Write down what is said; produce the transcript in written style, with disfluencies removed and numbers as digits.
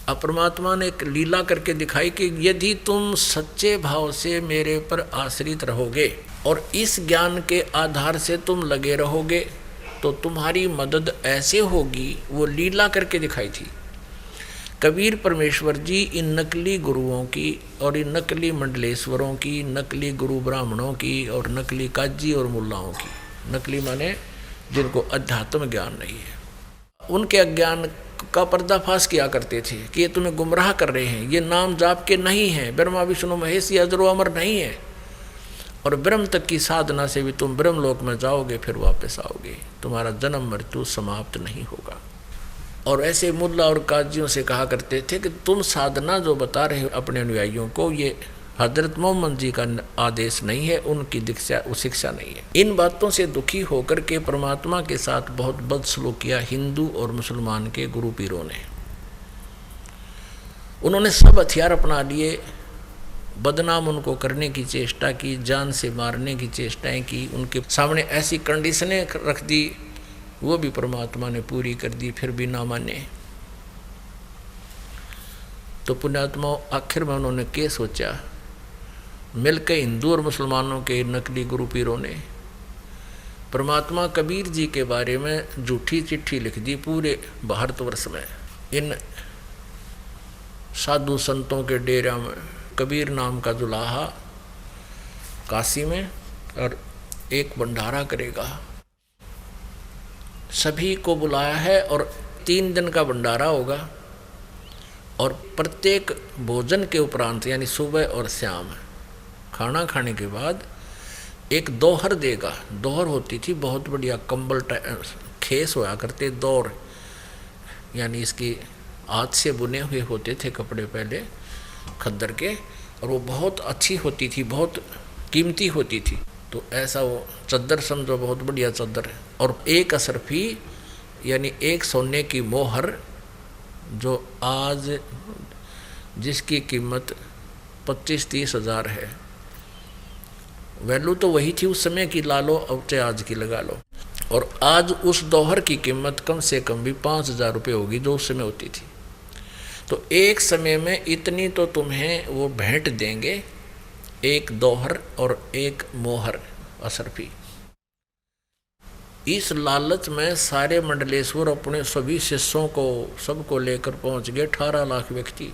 अब परमात्मा ने एक लीला करके दिखाई कि यदि तुम सच्चे भाव से मेरे पर आश्रित रहोगे और इस ज्ञान के आधार से तुम लगे रहोगे तो तुम्हारी मदद ऐसे होगी। वो लीला करके दिखाई थी। कबीर परमेश्वर जी इन नकली गुरुओं की और इन नकली मंडलेश्वरों की, नकली गुरु ब्राह्मणों की और नकली काजी और मुल्लाओं की, नकली माने जिनको अध्यात्म ज्ञान नहीं है, उनके अज्ञान का पर्दाफाश किया करते थे कि ये तुम्हें गुमराह कर रहे हैं, ये नाम जाप के नहीं हैं, ब्रह्मा विष्णु महेश ये अजरो अमर नहीं है, और ब्रह्म तक की साधना से भी तुम ब्रह्मलोक में जाओगे, फिर वापस आओगे, तुम्हारा जन्म मृत्यु समाप्त नहीं होगा। और ऐसे मुल्ला और काजियों से कहा करते थे कि तुम साधना जो बता रहे हो अपने अनुयायियों को, ये हजरत मोहम्मद जी का आदेश नहीं है, उनकी दीक्षा शिक्षा नहीं है। इन बातों से दुखी होकर के परमात्मा के साथ बहुत बदसलूक किया हिंदू और मुसलमान के गुरु पीरों ने। उन्होंने सब हथियार अपना लिए, बदनाम उनको करने की चेष्टा की, जान से मारने की चेष्टाएं की, उनके सामने ऐसी कंडीशनें रख दी, वो भी परमात्मा ने पूरी कर दी, फिर भी ना माने। तो पुण्यात्माओं आखिर में उन्होंने क्या सोचा, मिलकर हिंदू और मुसलमानों के नकली गुरु पीरों ने परमात्मा कबीर जी के बारे में झूठी चिट्ठी लिख दी पूरे भारतवर्ष में। इन साधु संतों के डेरा में कबीर नाम का जुलाहा काशी में, और एक भंडारा करेगा, सभी को बुलाया है, और 3 दिन का भंडारा होगा, और प्रत्येक भोजन के उपरांत यानी सुबह और शाम खाना खाने के बाद एक दोहर देगा। दोहर होती थी बहुत बढ़िया कंबल खेस होया करते, दौर यानी इसकी हाथ से बुने हुए होते थे कपड़े पहले खद्दर के, और वो बहुत अच्छी होती थी, बहुत कीमती होती थी। तो ऐसा वो चद्दर समझो, बहुत बढ़िया चद्दर है, और एक असरफी यानी एक सोने की मोहर जो आज जिसकी कीमत 25-30 हज़ार है, वैल्यू तो वही थी उस समय की, ला लो अब चाहे आज की लगा लो, और आज उस दोहर की कीमत कम से कम भी 5,000 रुपये होगी जो उस समय होती थी। तो एक समय में इतनी तो तुम्हें वो भेंट देंगे, एक दोहर और एक मोहर असरफी। इस लालच में सारे मंडलेश्वर अपने सभी शिष्यों को सबको लेकर पहुंच गए, 18 लाख व्यक्ति।